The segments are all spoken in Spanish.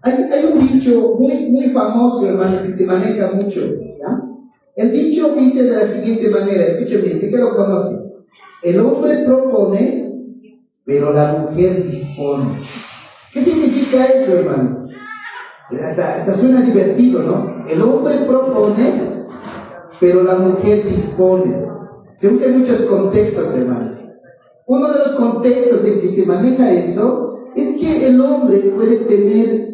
Hay un dicho muy famoso, hermanos, que se maneja mucho, ¿ya? El dicho dice de la siguiente manera, escuchen bien, sé que lo conocen. El hombre propone, pero la mujer dispone. ¿Qué significa eso, hermanos? Hasta suena divertido, ¿no? El hombre propone, pero la mujer dispone. Se usa en muchos contextos, hermanos. Uno de los contextos en que se maneja esto es que el hombre puede tener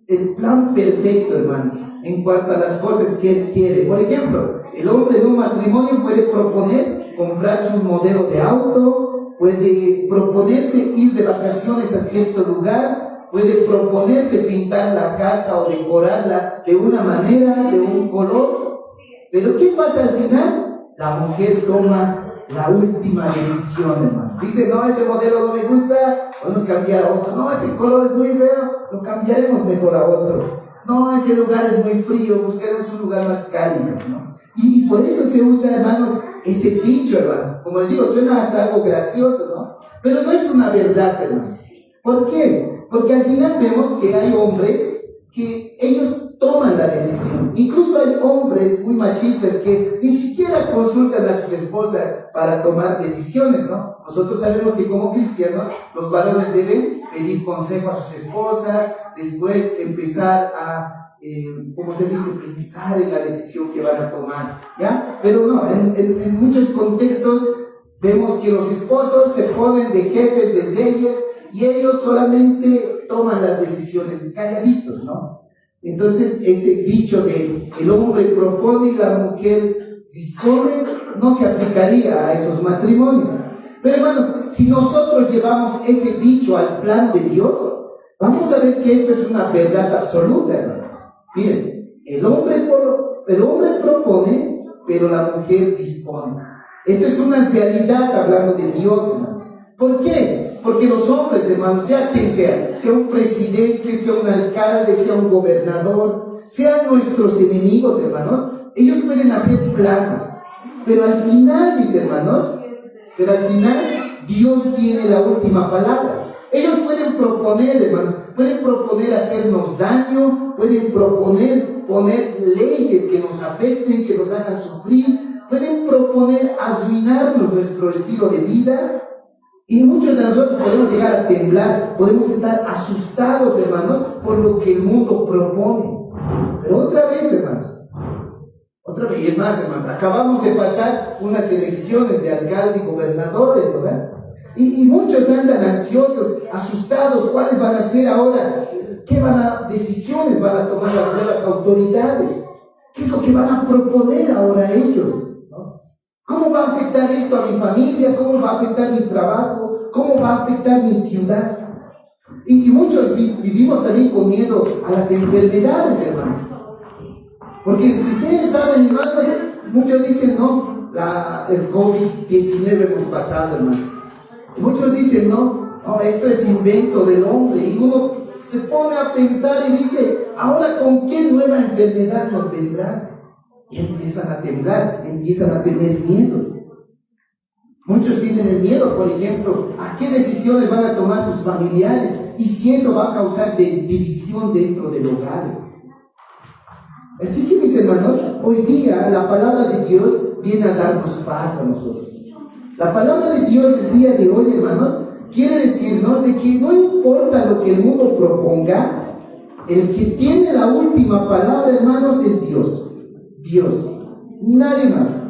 el plan perfecto, hermanos, en cuanto a las cosas que él quiere. Por ejemplo, el hombre en un matrimonio puede proponer comprarse un modelo de auto, puede proponerse ir de vacaciones a cierto lugar, puede proponerse pintar la casa o decorarla de una manera, de un color. Pero ¿qué pasa al final? La mujer toma la última decisión, hermano. Dice, no, ese modelo no me gusta, vamos a cambiar a otro. No, ese color es muy feo, lo cambiaremos mejor a otro. No, ese lugar es muy frío, buscaremos un lugar más cálido, ¿no? Y por eso se usa, hermanos, ese dicho, hermanos. Como les digo, suena hasta algo gracioso, ¿no? Pero no es una verdad, hermanos. ¿Por qué? Porque al final vemos que hay hombres que ellos toman la decisión. Incluso hay hombres muy machistas que ni siquiera consultan a sus esposas para tomar decisiones, ¿no? Nosotros sabemos que como cristianos los varones deben pedir consejo a sus esposas, después empezar a, como se dice, pensar en la decisión que van a tomar, ¿ya? Pero no, en muchos contextos vemos que los esposos se ponen de jefes de reyes y ellos solamente toman las decisiones calladitos, ¿no? Entonces ese dicho de el hombre propone y la mujer dispone no se aplicaría a esos matrimonios. Pero hermanos, si nosotros llevamos ese dicho al plan de Dios, vamos a ver que esto es una verdad absoluta, hermanos. Miren, el hombre propone, pero la mujer dispone. Esto es una realidad hablando de Dios, hermanos. ¿Por qué? Porque los hombres, hermanos, sea quien sea un presidente, sea un alcalde, sea un gobernador, sean nuestros enemigos, hermanos, ellos pueden hacer planes. Pero al final, mis hermanos, Dios tiene la última palabra. Ellos pueden proponer, hermanos, pueden proponer hacernos daño, pueden proponer poner leyes que nos afecten, que nos hagan sufrir, pueden proponer arruinarnos nuestro estilo de vida. Y muchos de nosotros podemos llegar a temblar, podemos estar asustados, hermanos, por lo que el mundo propone. Pero otra vez, hermanos, y es más, hermanos, acabamos de pasar unas elecciones de alcalde y gobernadores, ¿verdad? Y muchos andan ansiosos, asustados, ¿cuáles van a ser ahora? ¿Qué decisiones van a tomar las nuevas autoridades? ¿Qué es lo que van a proponer ahora ellos? ¿No? ¿Cómo va a afectar esto a mi familia? ¿Cómo va a afectar mi trabajo? ¿Cómo va a afectar mi ciudad? Y muchos vivimos también con miedo a las enfermedades, hermanos. Porque si ustedes saben, hermanos, muchos dicen, no, el COVID-19 hemos pasado, hermanos. Y muchos dicen, no, esto es invento del hombre. Y uno se pone a pensar y dice, ahora ¿con qué nueva enfermedad nos vendrá? Y empiezan a temblar, empiezan a tener miedo. Muchos tienen el miedo, por ejemplo, a qué decisiones van a tomar sus familiares y si eso va a causar división dentro del hogar. Así que, mis hermanos, hoy día la palabra de Dios viene a darnos paz a nosotros. La palabra de Dios el día de hoy, hermanos, quiere decirnos de que no importa lo que el mundo proponga, el que tiene la última palabra, hermanos, es Dios. Dios, nadie más.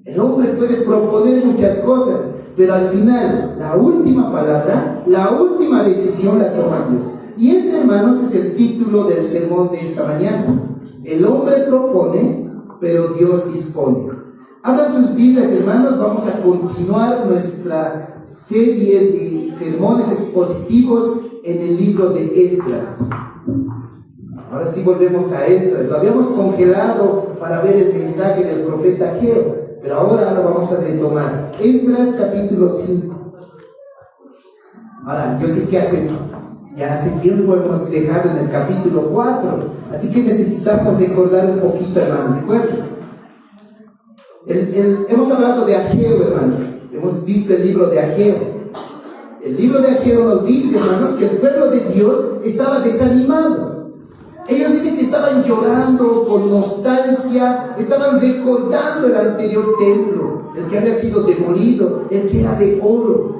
El hombre puede proponer muchas cosas, pero al final, la última palabra, la última decisión la toma Dios. Y ese, hermanos, es el título del sermón de esta mañana. El hombre propone, pero Dios dispone. Abran sus Biblias, hermanos, vamos a continuar nuestra serie de sermones expositivos en el libro de Esdras. Ahora sí volvemos a Esdras. Lo habíamos congelado para ver el mensaje del profeta Ageo, pero ahora lo vamos a retomar. Esdras capítulo 5. Ahora, yo sé que hace tiempo hemos dejado en el capítulo 4, así que necesitamos recordar un poquito, hermanos, ¿de acuerdo? Hemos hablado de Ageo, hermanos, hemos visto el libro de Ageo. El libro de Ageo nos dice, hermanos, que el pueblo de Dios estaba desanimado. Ellos dicen que estaban llorando con nostalgia, estaban recordando el anterior templo, el que había sido demolido, el que era de oro.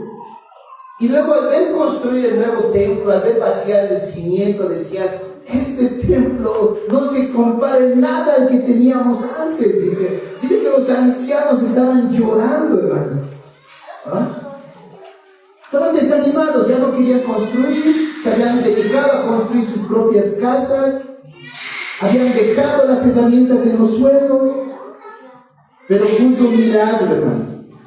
Y luego al ver construir el nuevo templo, al ver vaciar el cimiento, decían, este templo no se compara en nada al que teníamos antes, dice. Dice que los ancianos estaban llorando, hermanos. ¿Ah? Estaban desanimados, ya no querían construir, se habían dedicado a construir sus propias casas, habían dejado las herramientas en los suelos, pero puso un milagro, hermanos.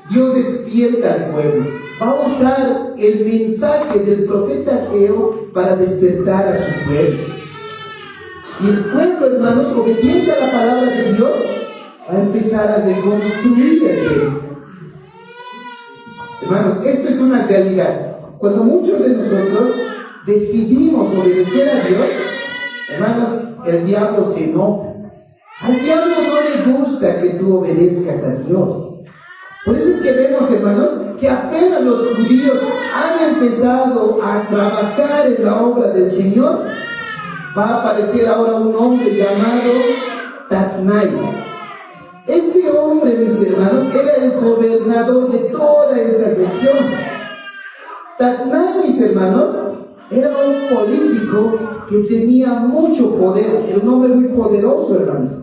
Dios despierta al pueblo. Va a usar el mensaje del profeta Ageo para despertar a su pueblo. Y el pueblo, hermanos, obediente a la palabra de Dios, va a empezar a reconstruir el templo. Hermanos, esto es una realidad. Cuando muchos de nosotros decidimos obedecer a Dios, hermanos, el diablo se enoja. Al diablo no le gusta que tú obedezcas a Dios. Por eso es que vemos, hermanos, que apenas los judíos han empezado a trabajar en la obra del Señor, va a aparecer ahora un hombre llamado Tatnai. Este hombre, mis hermanos, era el gobernador de toda esa región. Tatnai, mis hermanos, era un político que tenía mucho poder, era un hombre muy poderoso, hermanos.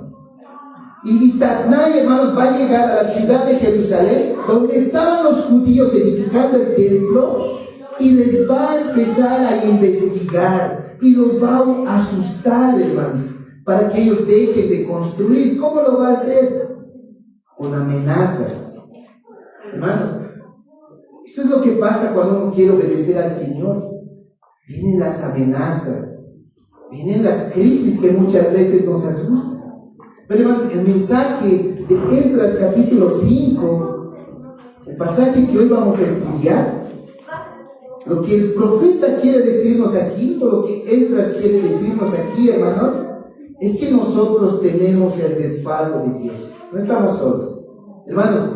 Y Tatnai, hermanos, va a llegar a la ciudad de Jerusalén, donde estaban los judíos edificando el templo, y les va a empezar a investigar, y los va a asustar, hermanos, para que ellos dejen de construir. ¿Cómo lo va a hacer? Con amenazas. Hermanos, esto es lo que pasa cuando uno quiere obedecer al Señor. Vienen las amenazas, vienen las crisis que muchas veces nos asustan. Pero hermanos, el mensaje de Esdras capítulo 5, el pasaje que hoy vamos a estudiar, lo que el profeta quiere decirnos aquí, o lo que Esdras quiere decirnos aquí, hermanos, es que nosotros tenemos el respaldo de Dios. No estamos solos. Hermanos,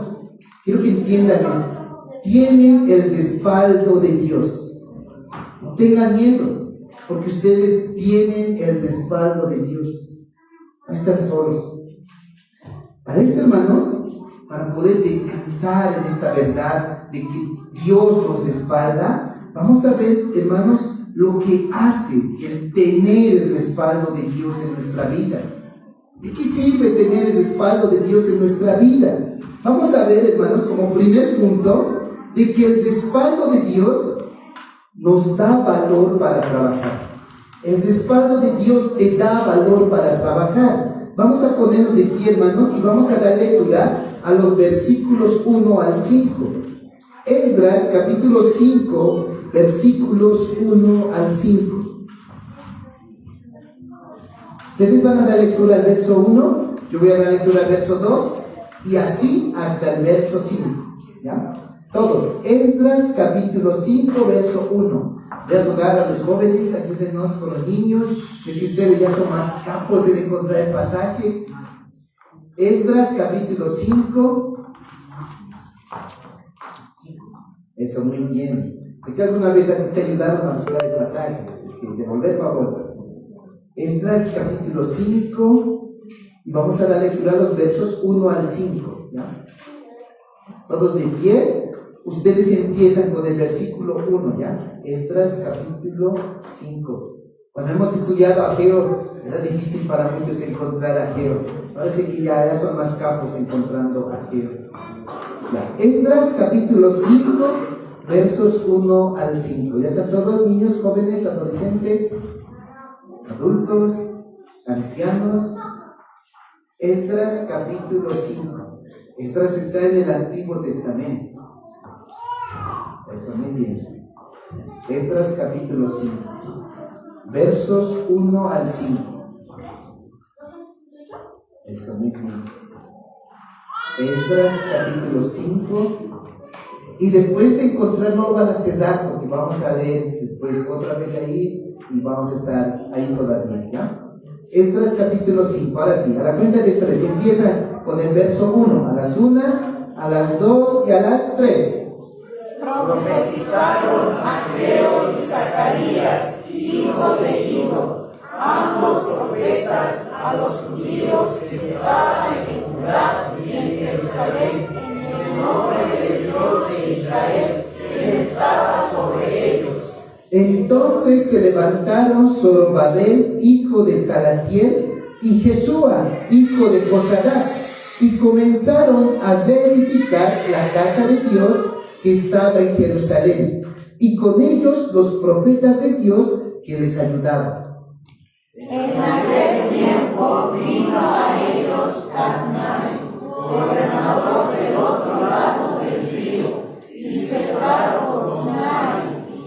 quiero que entiendan esto. Tienen el respaldo de Dios. No tengan miedo, porque ustedes tienen el respaldo de Dios. No están solos. Para esto, hermanos, para poder descansar en esta verdad de que Dios nos respalda, vamos a ver, hermanos, lo que hace el tener el respaldo de Dios en nuestra vida. ¿De qué sirve tener el respaldo de Dios en nuestra vida? Vamos a ver, hermanos, como primer punto, de que el respaldo de Dios nos da valor para trabajar. El respaldo de Dios te da valor para trabajar. Vamos a ponernos de pie, hermanos, y vamos a dar lectura a los versículos 1 al 5. Esdras, capítulo 5, versículos 1 al 5. Ustedes van a dar lectura al verso 1, yo voy a dar lectura al verso 2, y así hasta el verso 5. ¿Ya? Todos. Esdras, capítulo 5, verso 1. Voy a jugar a los jóvenes, ayúdenos con los niños. Sé que ustedes ya son más capos en encontrar el pasaje. Esdras, capítulo 5. Eso, muy bien. Sé que alguna vez a ti te ayudaron a buscar el pasaje, así que devolver favor. Esdras, capítulo 5. Y vamos a dar lectura a los versos 1 al 5. ¿Ya? Todos de pie. Ustedes empiezan con el versículo 1, ¿ya? Esdras capítulo 5. Cuando hemos estudiado a Ageo, era difícil para muchos encontrar a Ageo. Parece que ya son más capos encontrando a Ageo. Esdras capítulo 5, versos 1 al 5. ¿Ya están todos, niños, jóvenes, adolescentes, adultos, ancianos? Esdras capítulo 5. Esdras está en el Antiguo Testamento. Eso, muy bien. Esdras capítulo 5, versos 1 al 5. Eso, muy bien. Esdras capítulo 5. Y después de encontrar, no lo van a cesar, porque vamos a leer después otra vez ahí y vamos a estar ahí todavía, ¿ya? Esdras capítulo 5. Ahora sí, a la cuenta de 3. Empieza con el verso 1. A las 1, a las 2 y a las 3. Profetizaron Ageo y Zacarías, hijos de Ido, ambos profetas, a los judíos que estaban en Judá y en Jerusalén, en el nombre del Dios de Israel, quien estaba sobre ellos. Entonces se levantaron Zorobabel, hijo de Salatiel, y Jesúa, hijo de Josadac, y comenzaron a reedificar la casa de Dios que estaba en Jerusalén, y con ellos los profetas de Dios que les ayudaban. En aquel tiempo vino a ellos Tatnai, gobernador del otro lado del río, y Setar-Boznai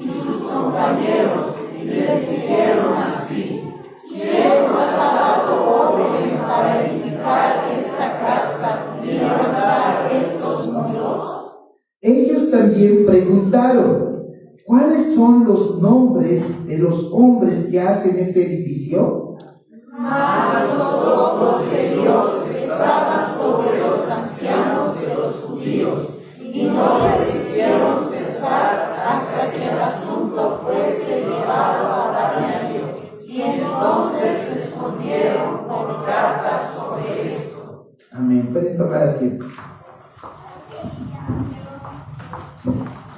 y sus compañeros, y les dijeron así: ¿quién os ha dado orden para edificar esta casa y levantar estos muros? Ellos también preguntaron: ¿cuáles son los nombres de los hombres que hacen este edificio? Mas los ojos de Dios estaban sobre los ancianos de los judíos, y no les hicieron cesar hasta que el asunto fuese llevado a Darío, y entonces respondieron por cartas sobre esto. Amén. Pueden tomar asiento.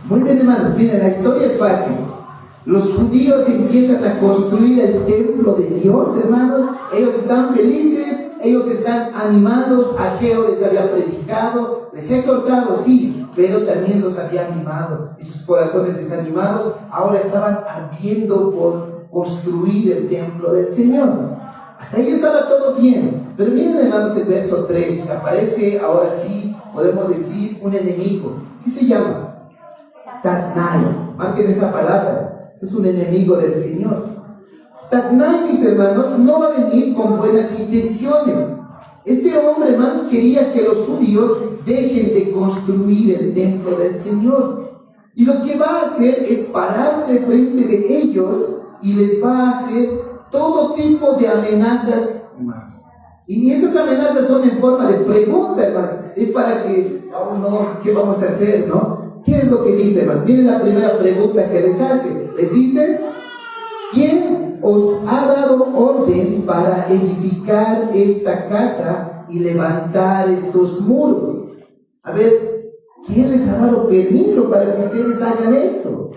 Muy bien, hermanos, miren, la historia es fácil. Los judíos empiezan a construir el templo de Dios, hermanos. Ellos están felices, ellos están animados. Ageo les había predicado, les he exhortado, sí, pero también los había animado. Y sus corazones desanimados ahora estaban ardiendo por construir el templo del Señor. Hasta ahí estaba todo bien. Pero miren, hermanos, el verso 3. Aparece, ahora sí, podemos decir, un enemigo. ¿Qué se llama? Tatnai. Marquen esa palabra. Es un enemigo del Señor. Tatnai, mis hermanos, no va a venir con buenas intenciones. Este hombre, hermanos, quería que los judíos dejen de construir el templo del Señor. Y lo que va a hacer es pararse frente de ellos y les va a hacer todo tipo de amenazas, hermanos. Y estas amenazas son en forma de pregunta, hermanos. Es para que, oh no, ¿qué vamos a hacer, no? ¿Qué es lo que dice, hermanos? Miren la primera pregunta que les hace. Les dice: ¿quién os ha dado orden para edificar esta casa y levantar estos muros? A ver, ¿quién les ha dado permiso para que ustedes hagan esto?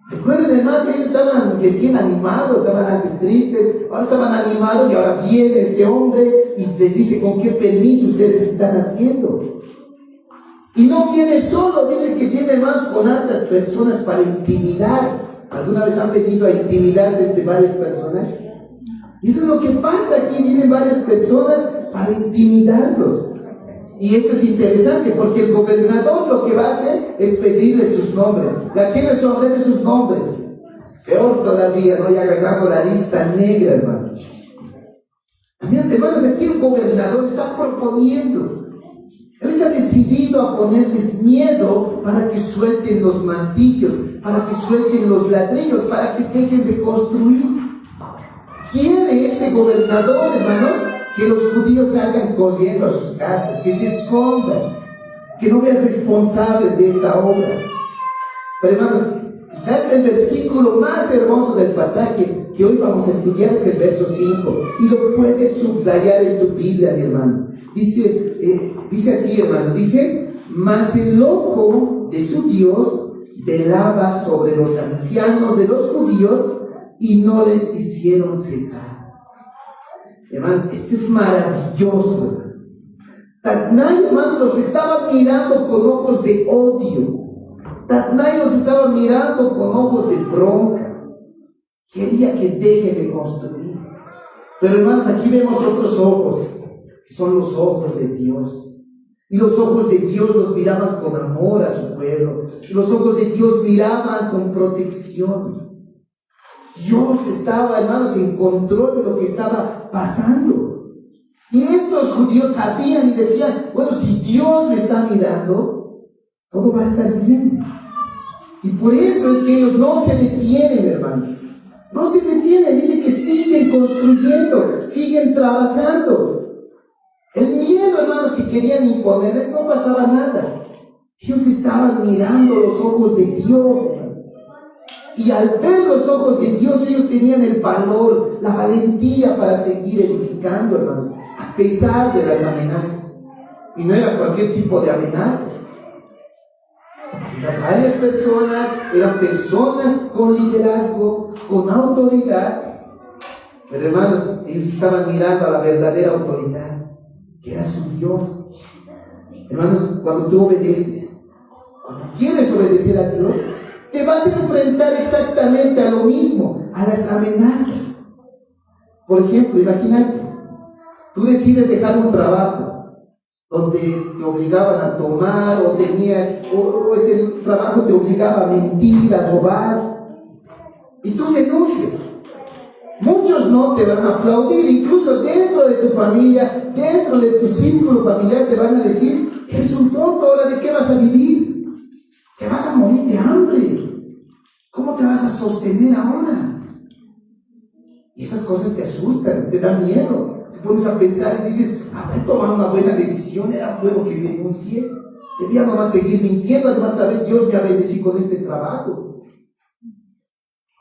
¿Se acuerdan, hermano? Ellos estaban recién animados, estaban antes tristes, ahora estaban animados y ahora viene este hombre y les dice con qué permiso ustedes están haciendo. Y no viene solo, dice que viene más con altas personas para intimidar. ¿Alguna vez han venido a intimidar entre varias personas? Y eso es lo que pasa aquí, vienen varias personas para intimidarlos. Y esto es interesante porque el gobernador lo que va a hacer es pedirles sus nombres. ¿A quiénes son? Denle sus nombres. Peor todavía, ¿no? Ya agarrando la lista negra, hermanos. Hermanos, aquí el gobernador está proponiendo. Él está decidido a ponerles miedo para que suelten los mantillos, para que suelten los ladrillos, para que dejen de construir. Quiere este gobernador, hermanos, que los judíos salgan corriendo a sus casas, que se escondan, que no vean responsables de esta obra. Pero, hermanos, quizás el versículo más hermoso del pasaje que hoy vamos a estudiar es el verso 5, y lo puedes subrayar en tu Biblia, mi hermano. Dice así, hermano, dice: mas el ojo de su Dios velaba sobre los ancianos de los judíos y no les hicieron cesar. Hermanos, esto es maravilloso, hermanos. Tatnai, hermanos, los estaba mirando con ojos de odio. Tatnai los estaba mirando con ojos de bronca. Quería que dejen de construir. Pero, hermanos, aquí vemos otros ojos, que son los ojos de Dios. Y los ojos de Dios los miraban con amor a su pueblo. Y los ojos de Dios miraban con protección. Dios estaba, hermanos, en control de lo que estaba pasando. Y estos judíos sabían y decían: bueno, si Dios me está mirando, todo va a estar bien. Y por eso es que ellos no se detienen, hermanos. No se detienen, dicen que siguen construyendo, siguen trabajando. El miedo, hermanos, que querían imponerles, no pasaba nada. Ellos estaban mirando los ojos de Dios, hermanos. Y al ver los ojos de Dios, ellos tenían el valor, la valentía para seguir edificando, hermanos, a pesar de las amenazas. Y no era cualquier tipo de amenazas. Eran varias personas, eran personas con liderazgo, con autoridad. Pero hermanos, ellos estaban mirando a la verdadera autoridad, que era su Dios. Hermanos, cuando tú obedeces, cuando quieres obedecer a Dios, te vas a enfrentar exactamente a lo mismo, a las amenazas. Por ejemplo, imagínate, tú decides dejar un trabajo donde te obligaban a tomar, o ese trabajo te obligaba a mentir, a robar, y tú renuncias. Muchos no te van a aplaudir, incluso dentro de tu familia, dentro de tu círculo familiar te van a decir: eres un tonto, ¿ahora de qué vas a vivir? Te vas a morir de hambre. ¿Cómo te vas a sostener ahora? Y esas cosas te asustan, te dan miedo. Te pones a pensar y dices: haber tomado una buena decisión, era bueno que renuncié. Debía nomás seguir mintiendo, además tal vez Dios me ha bendecido con este trabajo.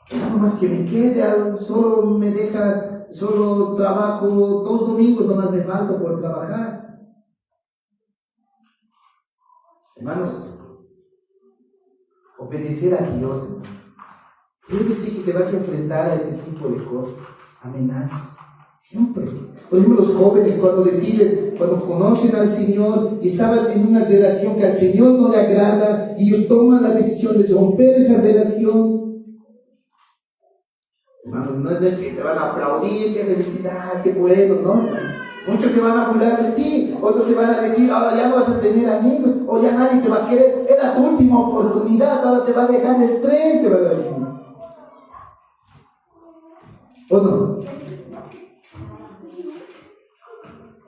Era nomás que me quede, solo trabajo 2 domingos, nomás me falta por trabajar. Hermanos, obedecer a Dios, hermanos, quiere decir que te vas a enfrentar a este tipo de cosas, amenazas, siempre. Por ejemplo, los jóvenes cuando conocen al Señor y estaban en una relación que al Señor no le agrada, y ellos toman la decisión de romper esa relación. Hermanos, no es que te van a aplaudir, qué felicidad, qué bueno, no. Muchos se van a burlar de ti, otros te van a decir: ahora ya no vas a tener amigos, o ya nadie te va a querer, era tu última oportunidad, ahora te va a dejar el tren, te van a decir. ¿O no?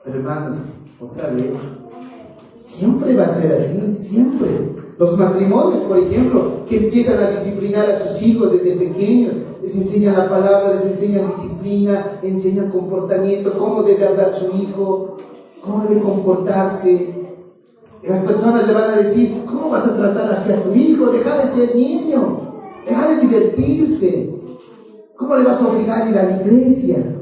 Pero hermanos, otra vez, siempre va a ser así, siempre. Los matrimonios, por ejemplo, que empiezan a disciplinar a sus hijos desde pequeños, les enseñan la palabra, les enseñan disciplina, enseñan comportamiento, cómo debe hablar su hijo, cómo debe comportarse. Y las personas le van a decir: ¿cómo vas a tratar así a tu hijo? Deja de ser niño, deja de divertirse. ¿Cómo le vas a obligar a ir a la iglesia?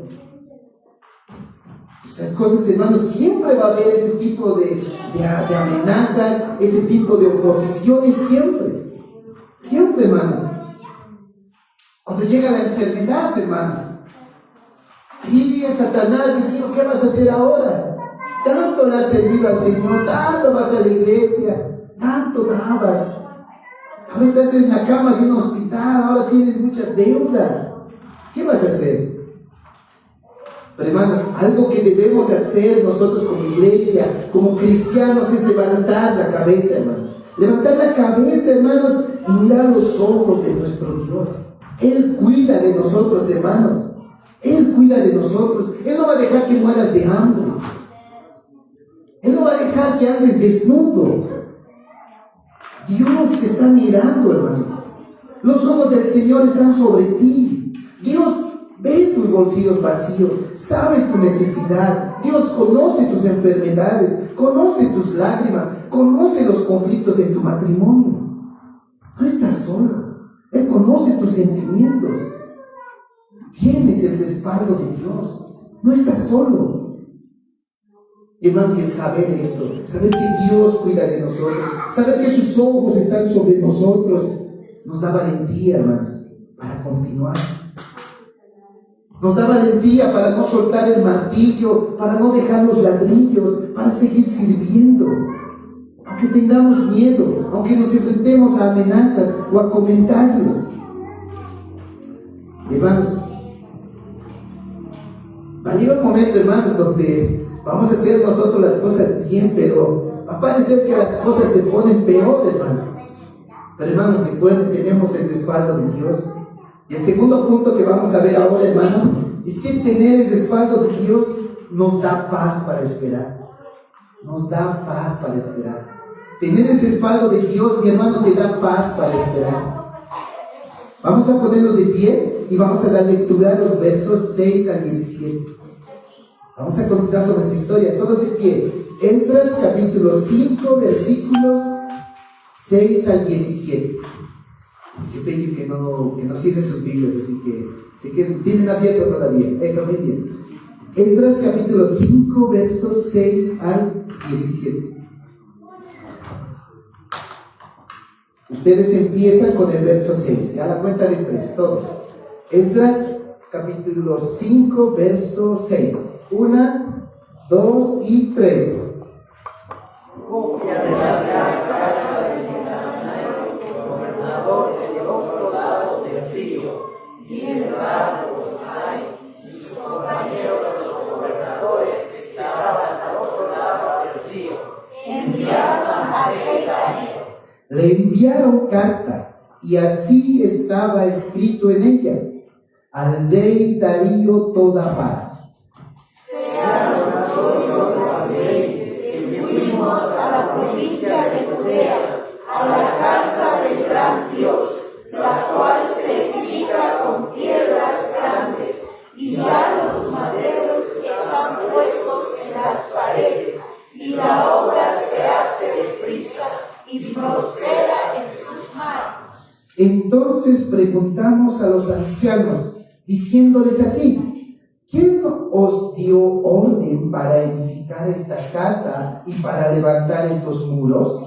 Estas cosas, hermanos, siempre va a haber ese tipo de amenazas, ese tipo de oposiciones, siempre. Siempre, hermanos. Cuando llega la enfermedad, hermanos, y el Satanás dice: ¿qué vas a hacer ahora? Tanto le has servido al Señor, tanto vas a la iglesia, tanto dabas. Ahora estás en la cama de un hospital, ahora tienes mucha deuda. ¿Qué vas a hacer? Pero hermanos, algo que debemos hacer nosotros como iglesia, como cristianos, es levantar la cabeza, hermanos. Levantar la cabeza, hermanos, y mirar los ojos de nuestro Dios. Él cuida de nosotros, hermanos. Él cuida de nosotros. Él no va a dejar que mueras de hambre. Él no va a dejar que andes desnudo. Dios te está mirando, hermanos. Los ojos del Señor están sobre ti. Dios ve tus bolsillos vacíos, sabe tu necesidad. Dios conoce tus enfermedades, conoce tus lágrimas, conoce los conflictos en tu matrimonio. No estás solo. Él conoce tus sentimientos. Tienes el respaldo de Dios. No estás solo. Y hermanos, y el saber esto, saber que Dios cuida de nosotros, saber que sus ojos están sobre nosotros, nos da valentía, hermanos, para continuar. Nos da valentía para no soltar el martillo, para no dejar los ladrillos, para seguir sirviendo. Aunque tengamos miedo, aunque nos enfrentemos a amenazas o a comentarios. Hermanos, va a llegar un momento, hermanos, donde vamos a hacer nosotros las cosas bien, pero va a parecer que las cosas se ponen peor, hermanos. Pero hermanos, recuerden, tenemos el respaldo de Dios. Y el segundo punto que vamos a ver ahora, hermanos, es que tener el respaldo de Dios nos da paz para esperar. Nos da paz para esperar. Tener el respaldo de Dios, mi hermano, te da paz para esperar. Vamos a ponernos de pie y vamos a dar lectura a los versos 6 al 17. Vamos a continuar con nuestra historia, todos de pie. Esdras capítulo 5, versículos 6 al 17. Siempre digo que no cierren sus Biblias, así que tienen abierto todavía. Eso, muy bien. Esdras capítulo 5, versos 6 al 17. Ustedes empiezan con el verso 6, a la cuenta de 3, todos. Esdras capítulo 5, verso 6. 1, 2 y 3. Copia de la gran carta del gobernador del otro lado del río, y Serrat y sus compañeros los gobernadores que estaban al otro lado del río, enviaron a rey Darío. Le enviaron carta, y así estaba escrito en ella: al rey Darío toda paz. Sea notorio la ley que fuimos a la provincia de Judea, a la casa del gran Dios, la cual se edifica con piedras grandes, y ya los maderos están puestos en las paredes, y la obra se hace deprisa y prospera en sus manos. Entonces preguntamos a los ancianos, diciéndoles así: ¿quién os dio orden para edificar esta casa y para levantar estos muros?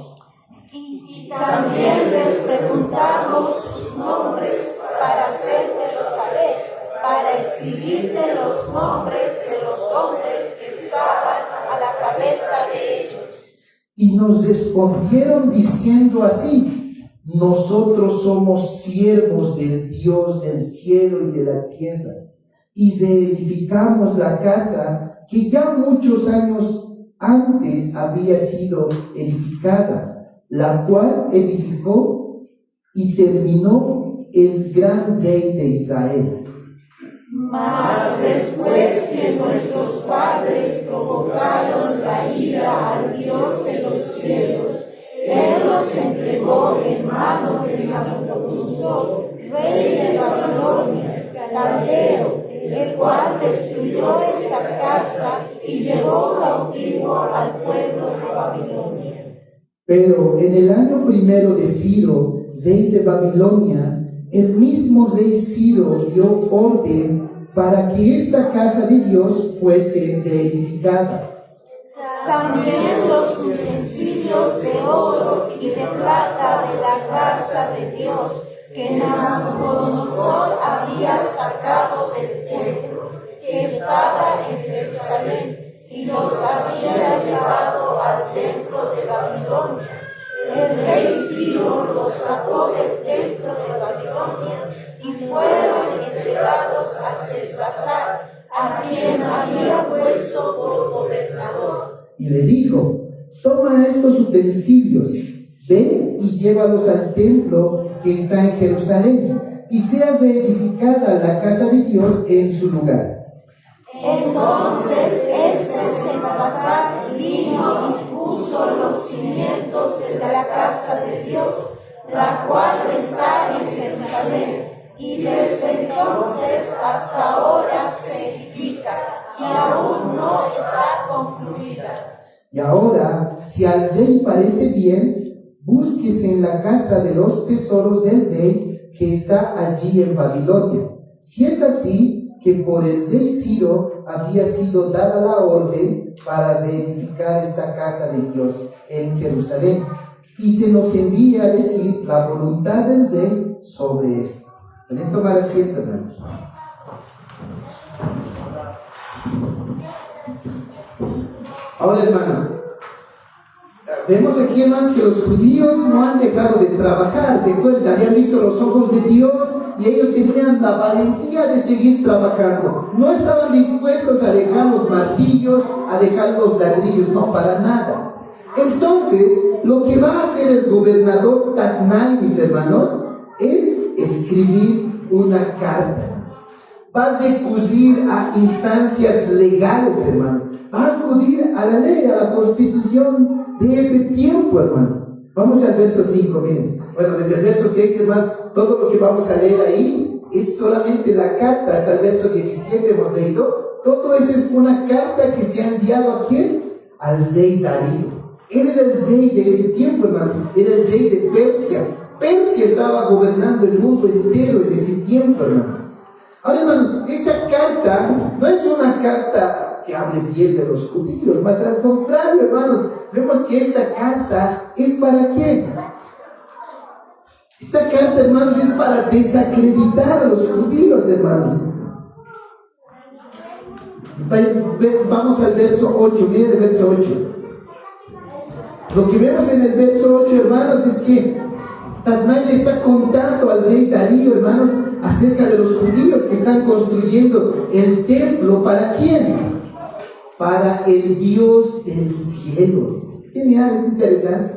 Y también les preguntamos sus nombres para hacértelos saber, para escribirte los nombres de los hombres que estaban a la cabeza de ellos. Y nos respondieron diciendo así: nosotros somos siervos del Dios del cielo y de la tierra, y reedificamos la casa que ya muchos años antes había sido edificada, la cual edificó y terminó el gran rey de Israel. Mas después que nuestros padres provocaron la ira al Dios de los cielos, Él los entregó en manos de Nabucodonosor, rey de Babilonia, caldeo, el cual destruyó esta casa y llevó cautivo al pueblo de Babilonia. Pero en el año primero de Ciro, rey de Babilonia, el mismo rey Ciro dio orden para que esta casa de Dios fuese reedificada. También los utensilios de oro y de plata de la casa de Dios que Nabucodonosor había sacado del templo que estaba en Jerusalén, y los había llevado al templo de Babilonia. El rey Ciro los sacó del templo de Babilonia y fueron entregados a Sesbazar, a quien había puesto por gobernador. Y le dijo: toma estos utensilios, ven y llévalos al templo que está en Jerusalén, y sea reedificada la casa de Dios en su lugar. Entonces Sesbazar vino y puso los cimientos de la casa de Dios, la cual está en Jerusalén, y desde entonces hasta ahora se edifica, y aún no está concluida. Y ahora, si al rey parece bien, búsquese en la casa de los tesoros del rey que está allí en Babilonia. Si es así, que por el rey Ciro había sido dada la orden para reedificar esta casa de Dios en Jerusalén, y se nos envía a decir la voluntad del rey sobre esto. Pueden tomar asiento, hermanos. Ahora, hermanos, vemos aquí, hermanos, que los judíos no han dejado de trabajar. Se acuerdan, habían visto los ojos de Dios y ellos tenían la valentía de seguir trabajando. No estaban dispuestos a dejar los martillos, a dejar los ladrillos, no, para nada. Entonces, lo que va a hacer el gobernador Tatnai, mis hermanos, es escribir una carta. Va a recurrir a instancias legales, hermanos. Va a acudir a la ley, a la constitución de ese tiempo, hermanos. Vamos al verso 5, miren. Bueno, desde el verso 6, hermanos, todo lo que vamos a leer ahí es solamente la carta. Hasta el verso 17 hemos leído. Todo eso es una carta que se ha enviado ¿a quién? Al rey Darío. Él era el rey de ese tiempo, hermanos. Era el rey de Persia. Persia Persia estaba gobernando el mundo entero en ese tiempo, hermanos. Ahora, hermanos, esta carta no es una carta que hable bien de los judíos, más al contrario, hermanos, vemos que esta carta es para ¿quién? Esta carta, hermanos, es para desacreditar a los judíos, hermanos. Vamos al verso 8, miren el verso 8. Lo que vemos en el verso 8, hermanos, es que Tatnai le está contando al rey Darío, hermanos, acerca de los judíos que están construyendo el templo. ¿Para quién? Para el Dios del cielo. Es genial, es interesante.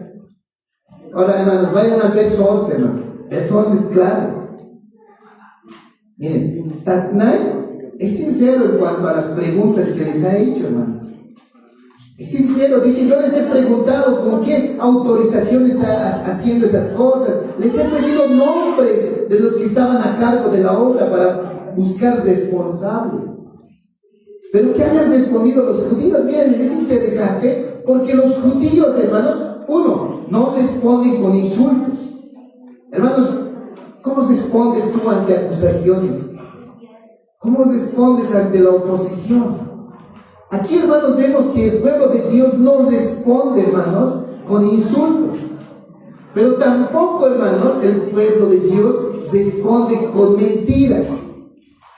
Ahora, hermanos, vayan al verso 11, hermanos. Verso 11 es clave. Miren, Tatnai es sincero en cuanto a las preguntas que les ha hecho, hermanos. Es sincero, dice, yo les he preguntado con qué autorización está haciendo esas cosas. Les he pedido nombres de los que estaban a cargo de la obra para buscar responsables. Pero ¿qué han respondido los judíos? Miren, es interesante porque los judíos, hermanos, uno, no responden con insultos. Hermanos, ¿cómo respondes tú ante acusaciones? ¿Cómo respondes ante la oposición? Aquí, hermanos, vemos que el pueblo de Dios no responde, hermanos, con insultos. Pero tampoco, hermanos, el pueblo de Dios responde con mentiras.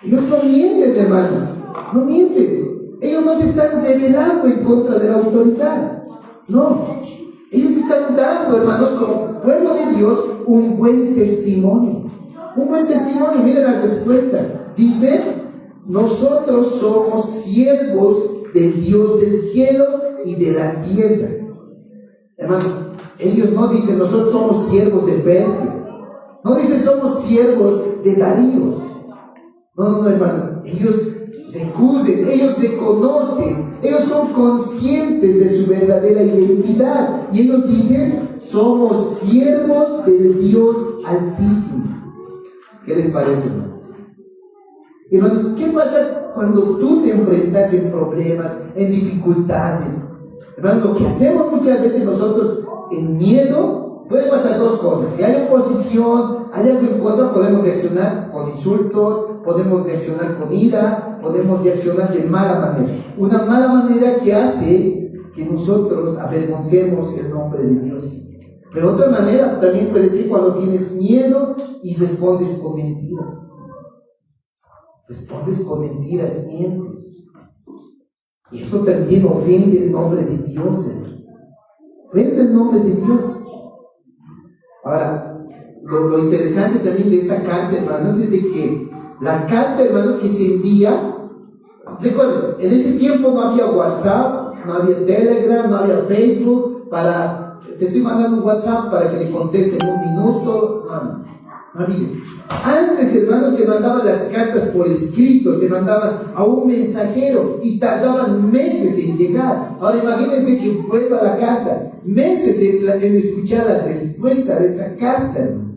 Ellos no mienten, hermanos, no mienten. Ellos no se están rebelando en contra de la autoridad. No. Ellos están dando, hermanos, como pueblo de Dios, un buen testimonio. Un buen testimonio. Miren la respuesta. Dice, nosotros somos siervos del Dios del cielo y de la tierra. Hermanos, ellos no dicen, nosotros somos siervos de Persia. No dicen, somos siervos de Darío. No, hermanos, ellos se acusen, ellos se conocen, ellos son conscientes de su verdadera identidad. Y ellos dicen, somos siervos del Dios Altísimo. ¿Qué les parece, hermanos? Hermanos, ¿qué pasa cuando tú te enfrentas en problemas, en dificultades? Hermanos, lo que hacemos muchas veces nosotros en miedo, puede pasar dos cosas. Si hay oposición, hay algo en contra, podemos reaccionar con insultos, podemos reaccionar con ira, podemos reaccionar de mala manera. Una mala manera que hace que nosotros avergoncemos el nombre de Dios. Pero otra manera también puede ser cuando tienes miedo y respondes con mentiras. Respondes con mentiras, mientes. Y eso también ofende el nombre de Dios, hermanos. Ofende el nombre de Dios. Ahora, lo interesante también de esta carta, hermanos, es de que la carta, hermanos, que se envía, recuerden, en ese tiempo no había WhatsApp, no había Telegram, no había Facebook, te estoy mandando un WhatsApp para que le conteste en un minuto, no había. Antes, hermanos, se mandaban las cartas por escrito, se mandaban a un mensajero y tardaban meses en llegar. Ahora imagínense que vuelva la carta, meses en escuchar la respuesta de esa carta, hermanos.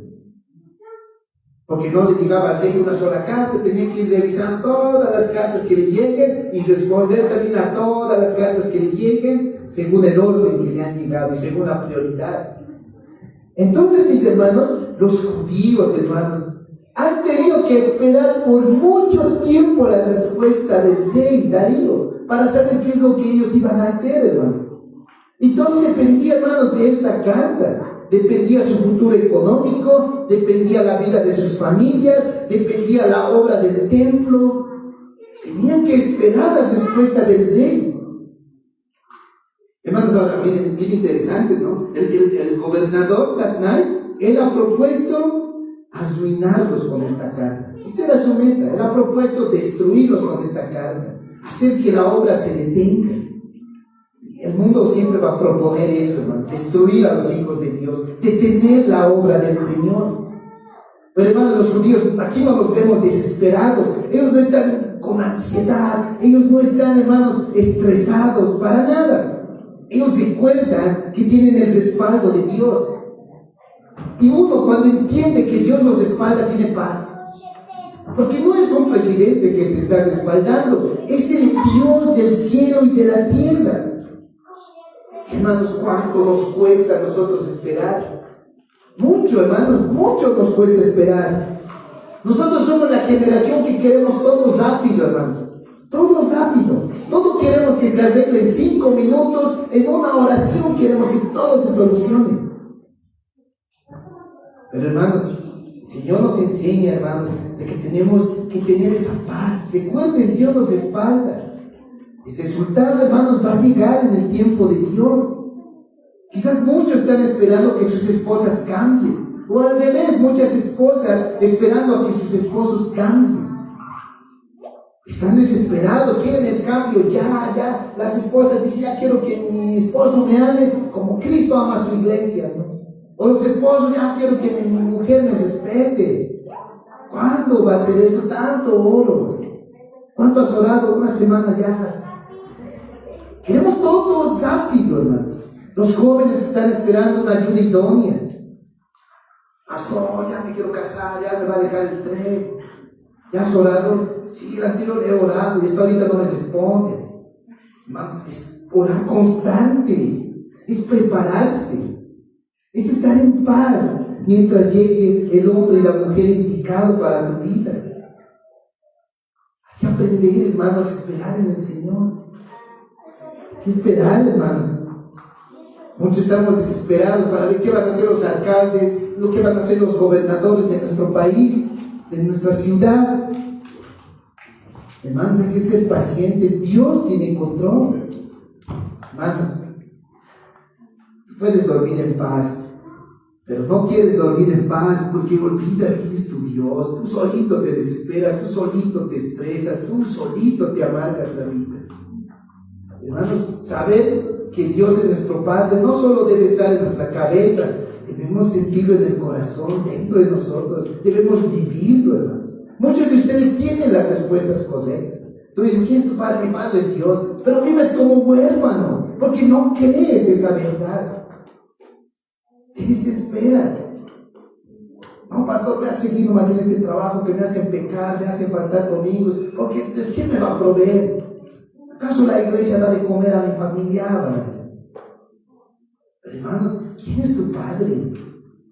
Porque no le llegaba al rey una sola carta, tenía que ir revisando todas las cartas que le lleguen y responder también a todas las cartas que le lleguen según el orden que le han llegado y según la prioridad. Entonces, mis hermanos, los judíos, hermanos, han tenido que esperar por mucho tiempo la respuesta del rey Darío para saber qué es lo que ellos iban a hacer, hermanos. Y todo dependía, hermanos, de esta carta. Dependía su futuro económico, dependía la vida de sus familias, dependía la obra del templo. Tenían que esperar la respuesta del rey. Hermanos, ahora miren interesante, ¿no? El gobernador Tatnai, él ha propuesto arruinarlos con esta carta. Esa era su meta. Él ha propuesto destruirlos con esta carta, hacer que la obra se detenga. El mundo siempre va a proponer eso, hermanos, destruir a los hijos de Dios, detener la obra del Señor. Pero, hermanos, los judíos, aquí no los vemos desesperados. Ellos no están con ansiedad, ellos no están, hermanos, estresados, para nada. Ellos se cuentan que tienen el respaldo de Dios. Y uno, cuando entiende que Dios los respalda, tiene paz. Porque no es un presidente que te está respaldando, es el Dios del cielo y de la tierra. Hermanos, ¿cuánto nos cuesta a nosotros esperar? Mucho, hermanos, mucho nos cuesta esperar. Nosotros somos la generación que queremos todo rápido, hermanos. Todo rápido. Todo queremos que se arregle en 5 minutos, en una oración queremos que todo se solucione. Pero hermanos, el Señor nos enseña, hermanos, de que tenemos que tener esa paz. Recuerden, Dios nos respalda. El resultado, hermanos, va a llegar en el tiempo de Dios. Quizás muchos están esperando que sus esposas cambien. O al revés, muchas esposas esperando a que sus esposos cambien. Están desesperados, quieren el cambio ya. Las esposas dicen, ya quiero que mi esposo me ame como Cristo ama a su iglesia, ¿no? O los esposos, ya quiero que mi mujer me respete. ¿Cuándo va a ser eso? Tanto oro. ¿Cuánto has orado? Una semana ya. Queremos todo rápido, hermanos. Los jóvenes que están esperando una ayuda idónea. Pastor, ya me quiero casar, ya me va a dejar el tren. ¿Ya has orado? Sí, el anterior he orado y hasta ahorita no me respondes. Hermanos, es orar constante. Es prepararse. Es estar en paz mientras llegue el hombre y la mujer indicado para tu vida. Hay que aprender, hermanos, a esperar en el Señor. Hay que esperar, hermanos. Muchos estamos desesperados para ver qué van a hacer los alcaldes, lo que van a hacer los gobernadores de nuestro país, de nuestra ciudad. Hermanos, hay que ser pacientes. Dios tiene control. Hermanos, puedes dormir en paz, pero no quieres dormir en paz porque olvidas quién es tu Dios. Tú solito te desesperas, tú solito te estresas, tú solito te amargas la vida. Hermanos, saber que Dios es nuestro Padre no solo debe estar en nuestra cabeza, debemos sentirlo en el corazón, dentro de nosotros, debemos vivirlo, hermanos. Muchos de ustedes tienen las respuestas correctas. Tú dices, ¿quién es tu Padre? Mi Padre es Dios, pero vives como huérfano, porque no crees esa verdad. Te desesperas. No, pastor, me ha seguido más en este trabajo que me hacen pecar, me hacen faltar domingos, porque ¿quién me va a proveer? ¿Acaso la iglesia da de comer a mi familia? Pero hermanos, ¿quién es tu Padre?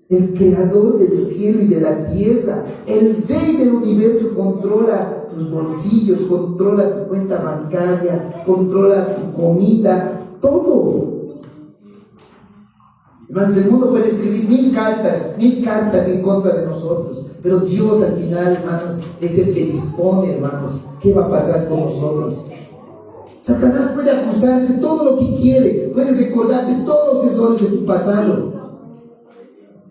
El creador del cielo y de la tierra, el rey del universo, controla tus bolsillos, controla tu cuenta bancaria, controla tu comida, todo. Hermanos, el mundo puede escribir 1000 cartas en contra de nosotros, pero Dios al final, hermanos, es el que dispone, hermanos, qué va a pasar con nosotros. Satanás puede acusarte de todo lo que quiere, puedes recordarte todos los errores de tu pasado,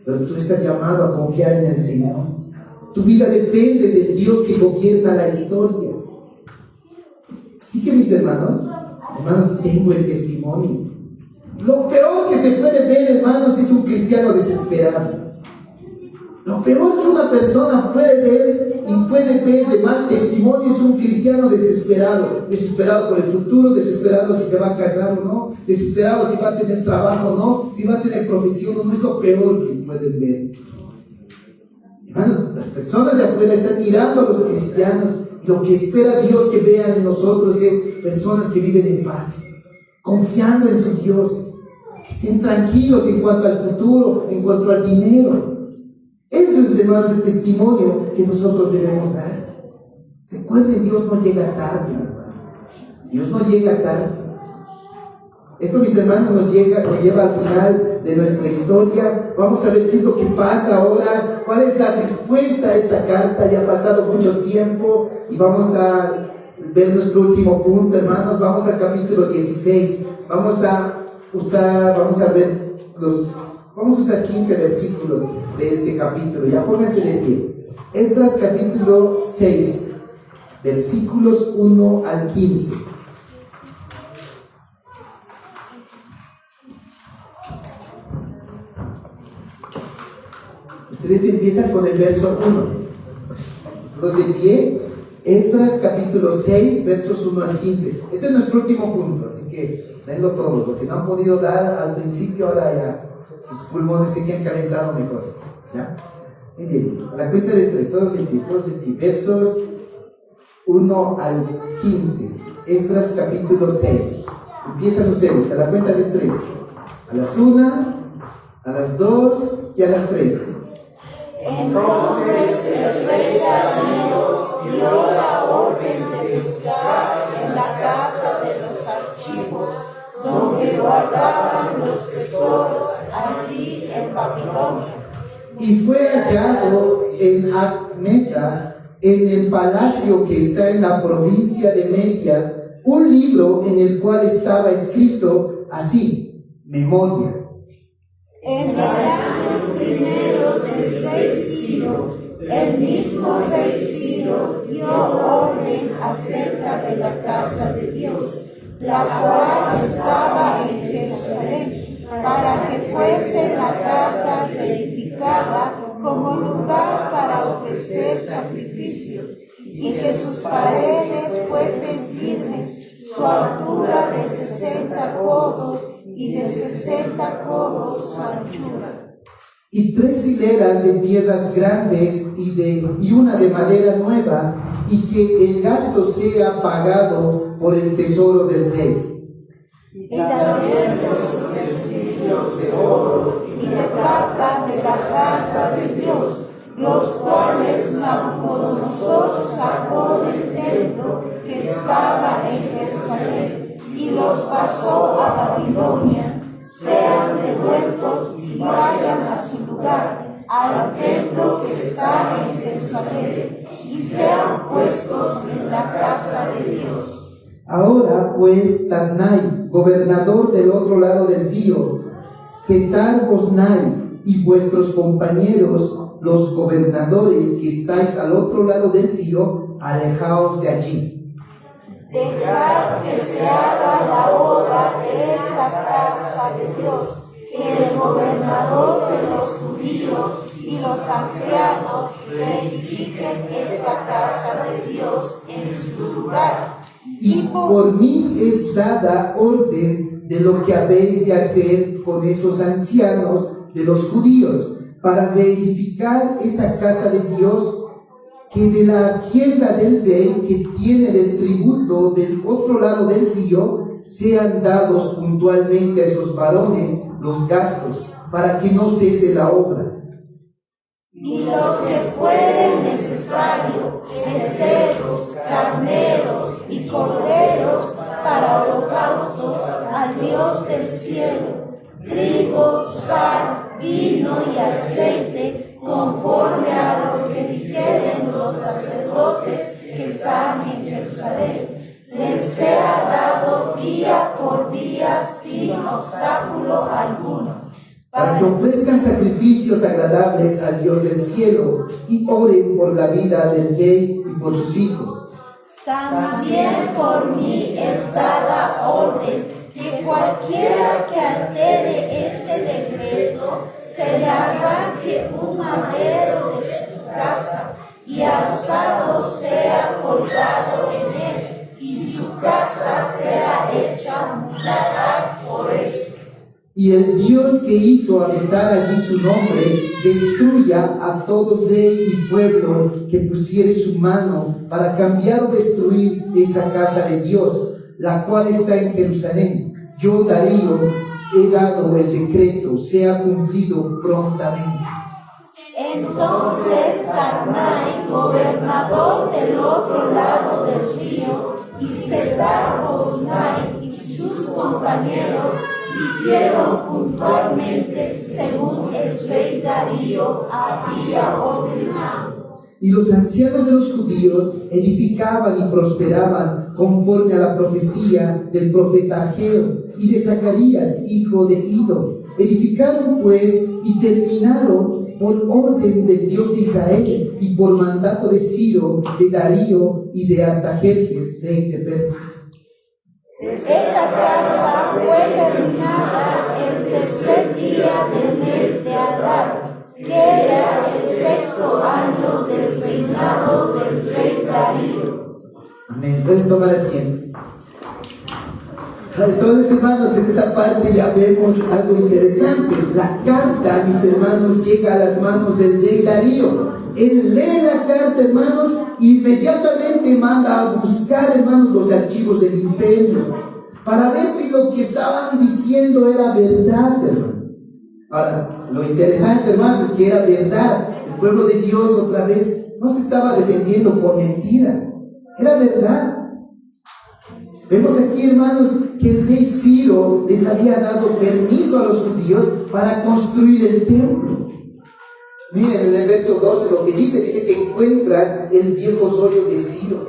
pero tú estás llamado a confiar en el Señor. Tu vida depende del Dios que gobierna la historia. Así que, mis hermanos, tengo el testimonio. Lo peor que se puede ver, hermanos, es un cristiano desesperado. Lo peor que una persona puede ver y puede ver de mal testimonio es un cristiano desesperado. Desesperado por el futuro, desesperado si se va a casar o no, desesperado si va a tener trabajo o no, si va a tener profesión o no. Es lo peor que pueden ver. Hermanos, las personas de afuera están mirando a los cristianos y lo que espera Dios que vean en nosotros es personas que viven en paz, confiando en su Dios, que estén tranquilos en cuanto al futuro, en cuanto al dinero. Eso es, hermanos, el testimonio que nosotros debemos dar. Recuerden, Dios no llega tarde, hermano. Dios no llega tarde. Esto, mis hermanos, nos lleva al final de nuestra historia. Vamos a ver qué es lo que pasa ahora, cuál es la respuesta a esta carta. Ya ha pasado mucho tiempo y vamos a ver nuestro último punto, hermanos. Vamos al capítulo 16. Vamos a usar 15 versículos de este capítulo. Ya pónganse de pie. Esdras capítulo 6, versículos 1 al 15. Ustedes empiezan con el verso 1. Los de pie. Esdras capítulo 6, versos 1 al 15. Este es nuestro último punto, así que denlo todo. Lo que no han podido dar al principio, ahora ya sus pulmones se quedan calentados mejor. ¿Ya? Muy bien, a la cuenta de 3, todos de pie, versos 1 al 15. Esdras capítulo 6. Empiezan ustedes, a la cuenta de 3. A las 1, A las 2 y a las 3. Entonces el rey Darío dio la orden de buscar en la casa de los archivos, donde guardaban los tesoros allí en Babilonia. Y fue hallado en Acmeta, en el palacio que está en la provincia de Media, un libro en el cual estaba escrito así: Memoria. En el año primero del rey Ciro, el mismo rey Ciro dio orden acerca de la casa de Dios, la cual estaba en Jerusalén, para que fuese la casa verificada como lugar para ofrecer sacrificios, y que sus paredes fuesen firmes, su altura de 60 codos y de 60 codos su anchura. Y 3 hileras de piedras grandes y una de madera nueva, y que el gasto sea pagado por el tesoro del rey. Y también los utensilios de oro y de plata de la casa de Dios, los cuales Nabucodonosor sacó del templo que estaba en Jerusalén y los pasó a Babilonia, sean devueltos y vayan a su lugar, al templo que está en Jerusalén, y sean puestos en la casa de Dios. Ahora pues, Tatnai, gobernador del otro lado del río, Setar-Boznai y vuestros compañeros, los gobernadores que estáis al otro lado del río, alejaos de allí. Dejad que se haga la obra de esta casa de Dios, que el gobernador de los judíos y los ancianos reedifiquen esa casa de Dios en su lugar. Y por mí es dada orden de lo que habéis de hacer con esos ancianos de los judíos, para reedificar esa casa de Dios, que de la hacienda del rey que tiene del tributo del otro lado del río sean dados puntualmente a esos varones los gastos, para que no cese la obra. Y lo que fuere necesario, becerros, carneros y corderos para holocaustos al Dios del cielo, trigo, sal, vino y aceite, conforme a lo que dijeren los sacerdotes que están en Jerusalén, les sea dado día por día sin obstáculo alguno, para que ofrezcan sacrificios agradables al Dios del cielo y oren por la vida del rey y por sus hijos. También por mí es dada orden que cualquiera que altere ese decreto se le arranque un madero de su casa y alzado sea colgado en él, y su casa sea hecha muladar por eso. Y el Dios que hizo habitar allí su nombre, destruya a todo rey y pueblo que pusiere su mano para cambiar o destruir esa casa de Dios, la cual está en Jerusalén. Yo, Darío, he dado el decreto, sea cumplido prontamente. Entonces Tatnai, gobernador del otro lado del río, y Setar-Boznai y sus compañeros hicieron puntualmente según el rey Darío había ordenado. Y los ancianos de los judíos edificaban y prosperaban conforme a la profecía del profeta Ageo y de Zacarías, hijo de Ido. Edificaron pues y terminaron por orden del Dios de Israel y por mandato de Ciro, de Darío y de Artajerjes, rey de Persia. Esta casa fue terminada el tercer día del mes de Adar, que era el 6º año del reinado del rey Darío. Amén. Pueden tomar asiento. Entonces, hermanos, en esta parte ya vemos algo interesante. La carta, mis hermanos, llega a las manos del rey Darío. Él lee la carta, hermanos, e inmediatamente manda a buscar, hermanos, los archivos del imperio para ver si lo que estaban diciendo era verdad, hermanos. Ahora, lo interesante, hermanos, es que era verdad. El pueblo de Dios otra vez no se estaba defendiendo con mentiras. Era verdad. Vemos aquí, hermanos, que el rey Ciro les había dado permiso a los judíos para construir el templo. Miren en el verso 12 lo que dice que encuentran el viejo solio de Ciro.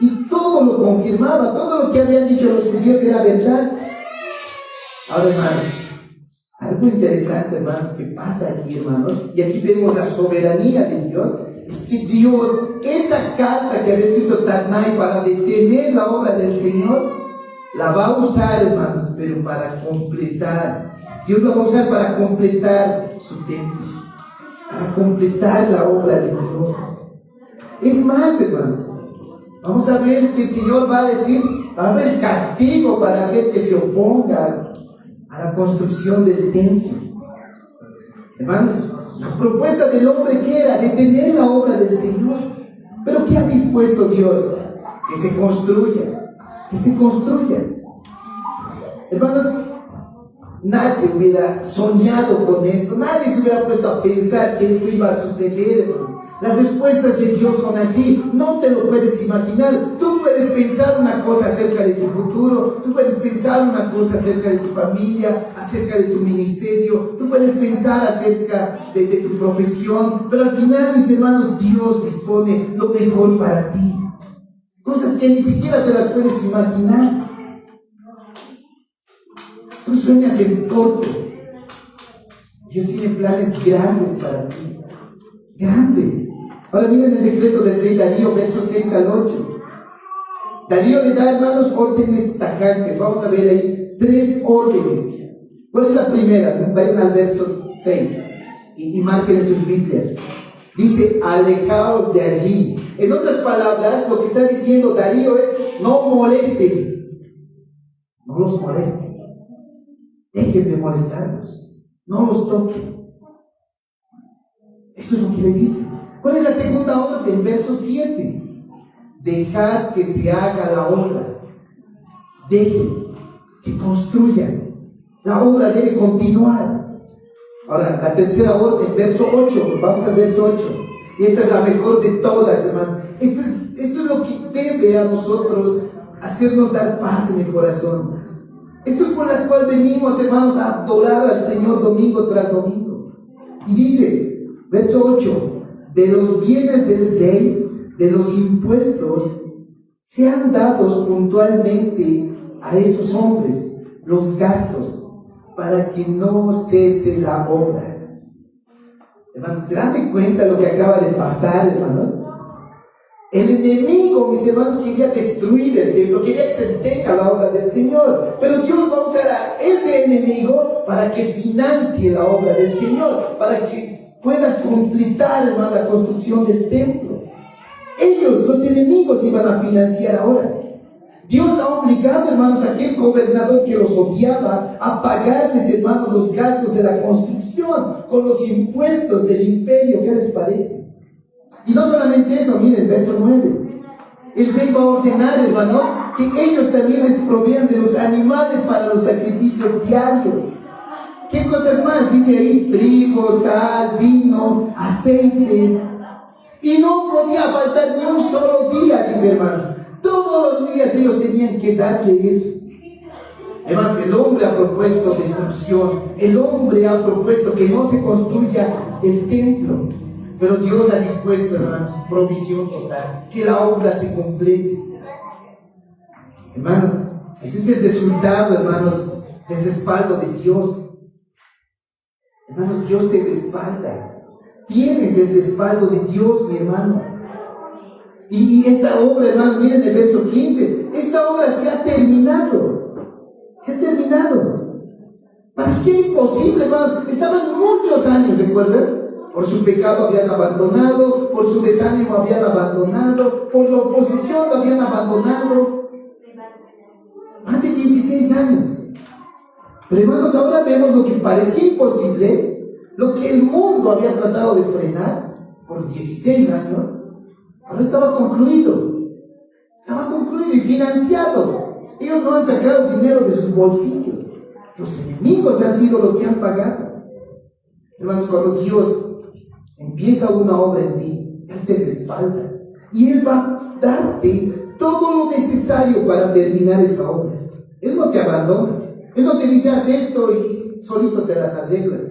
Y todo lo confirmaba, todo lo que habían dicho los judíos era verdad. Ahora, hermanos, algo interesante, hermanos, que pasa aquí, hermanos, y aquí vemos la soberanía de Dios, es que Dios, esa carta que había escrito Tatnai para detener la obra del Señor, la va a usar, hermanos, pero para completar. Dios la va a usar para completar su templo, para completar la obra de Dios. Es más, hermanos, vamos a ver que el Señor va a decir, va a haber el castigo para aquel que se oponga a la construcción del templo. Hermanos, la propuesta del hombre que era detener la obra del Señor. Pero ¿qué ha dispuesto Dios? Que se construya, que se construya. Hermanos, nadie hubiera soñado con esto, nadie se hubiera puesto a pensar que esto iba a suceder, hermanos. Las respuestas de Dios son así, no te lo puedes imaginar. Tú puedes pensar una cosa acerca de tu futuro, tú puedes pensar una cosa acerca de tu familia, acerca de tu ministerio, tú puedes pensar acerca de tu profesión, pero al final, mis hermanos, Dios dispone lo mejor para ti. Cosas que ni siquiera te las puedes imaginar. Tú sueñas en corto. Dios tiene planes grandes para ti. Grandes. Ahora miren el decreto del rey Darío, versos 6 al 8. Darío le da, hermanos, órdenes tajantes. Vamos a ver ahí 3 órdenes. ¿Cuál es la primera? Vayan al verso 6 y marquen en sus Biblias. Dice, alejaos de allí. En otras palabras, lo que está diciendo Darío es, no molesten. No los molesten. Dejen de molestarlos. No los toquen. Eso es lo que le dice. ¿Cuál es la segunda orden? Verso 7. Dejad que se haga la obra. Dejen que construyan. La obra debe continuar. Ahora, la tercera orden, verso 8. Vamos al verso 8. Y esta es la mejor de todas, hermanos. Esto es lo que debe a nosotros hacernos dar paz en el corazón. Esto es por la cual venimos, hermanos, a adorar al Señor domingo tras domingo. Y dice, verso 8, de los bienes del rey, de los impuestos, sean dados puntualmente a esos hombres los gastos para que no cese la obra. Hermanos, ¿se dan de cuenta lo que acaba de pasar, hermanos? El enemigo, mis hermanos, quería destruir el templo, quería que se detenga la obra del Señor. Pero Dios va a usar a ese enemigo para que financie la obra del Señor, para que pueda completar, hermano, la construcción del templo. Ellos, los enemigos, iban a financiar ahora. Dios ha obligado, hermanos, a aquel gobernador que los odiaba a pagarles, hermanos, los gastos de la construcción con los impuestos del imperio. ¿Qué les parece? Y no solamente eso, miren el verso 9. El rey va a ordenar, hermanos, que ellos también les provean de los animales para los sacrificios diarios. ¿Qué cosas más? Dice ahí, trigo, sal, vino, aceite. Y no podía faltar ni un solo día, dice, hermanos. Todos los días ellos tenían que darle eso. Hermanos, el hombre ha propuesto destrucción. El hombre ha propuesto que no se construya el templo. Pero Dios ha dispuesto, hermanos, provisión total, que la obra se complete. Hermanos, ese es el resultado, hermanos, del respaldo de Dios. Hermanos, Dios te respalda. Tienes el respaldo de Dios, mi hermano. Y esta obra, hermanos, miren el verso 15. Esta obra se ha terminado. Se ha terminado. Parecía imposible, hermanos. Estaban muchos años, ¿recuerdan? Por su pecado habían abandonado, por su desánimo habían abandonado, por la oposición lo habían abandonado. Más de 16 años. Pero hermanos, ahora vemos lo que parecía imposible, lo que el mundo había tratado de frenar por 16 años, ahora estaba concluido. Estaba concluido y financiado. Ellos no han sacado dinero de sus bolsillos. Los enemigos han sido los que han pagado. Hermanos, cuando Dios empieza una obra en ti, Él te respalda y Él va a darte todo lo necesario para terminar esa obra. Él no te abandona. Él no te dice, haz esto y solito te las arreglas.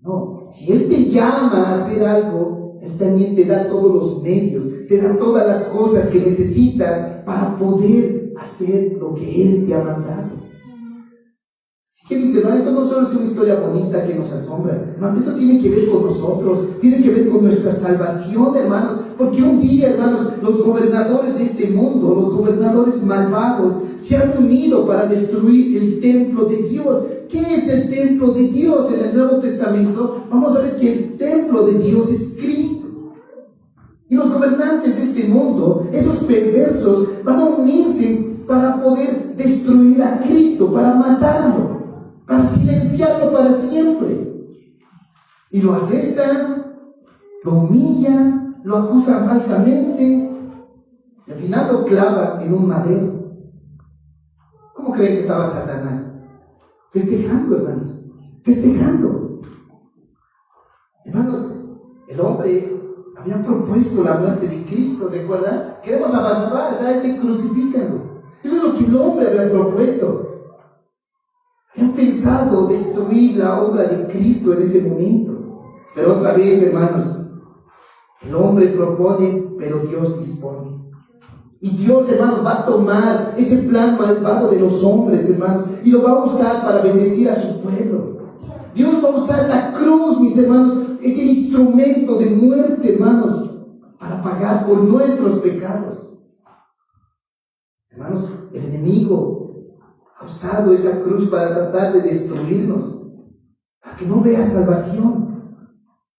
No, si Él te llama a hacer algo, Él también te da todos los medios, te da todas las cosas que necesitas para poder hacer lo que Él te ha mandado. Así que mis hermanos, esto no solo es una historia bonita que nos asombra, hermanos, esto tiene que ver con nosotros, tiene que ver con nuestra salvación, hermanos, porque un día, hermanos, los gobernadores de este mundo, los gobernadores malvados, se han unido para destruir el templo de Dios. ¿Qué es el templo de Dios en el Nuevo Testamento? Vamos a ver que el templo de Dios es Cristo. Y los gobernantes de este mundo, esos perversos, van a unirse para poder destruir a Cristo, para matarlo, para silenciarlo para siempre. Y lo asestan, lo humillan, lo acusan falsamente, y al final lo clavan en un madero. ¿Cómo creen que estaba Satanás? Festejando, hermanos, festejando. Hermanos, el hombre había propuesto la muerte de Cristo, ¿se acuerdan? Queremos a Barrabás, a este crucifícanlo. Eso es lo que el hombre había propuesto. Habían pensado destruir la obra de Cristo en ese momento. Pero otra vez, hermanos, el hombre propone, pero Dios dispone. Y Dios, hermanos, va a tomar ese plan malvado de los hombres, hermanos, y lo va a usar para bendecir a su pueblo. Dios va a usar la cruz, mis hermanos, ese instrumento de muerte, hermanos, para pagar por nuestros pecados. Hermanos, el enemigo ha usado esa cruz para tratar de destruirnos, para que no vea salvación.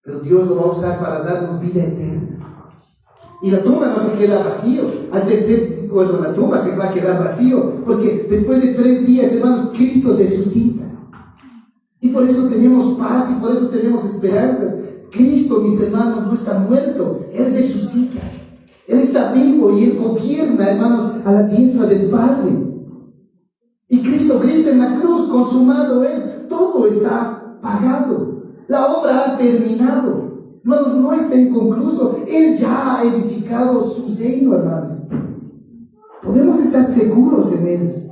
Pero Dios lo va a usar para darnos vida eterna. Y la tumba no se queda vacío. Al tercer, bueno, la tumba se va a quedar vacío, porque después de 3 días, hermanos, Cristo resucita. Y por eso tenemos paz y por eso tenemos esperanzas. Cristo, mis hermanos, no está muerto, Él resucita. Él está vivo y Él gobierna, hermanos, a la diestra del Padre. Y Cristo grita en la cruz, consumado es, todo está pagado. La obra ha terminado. Hermanos, no está inconcluso. Él ya ha edificado su reino, hermanos. Podemos estar seguros en Él.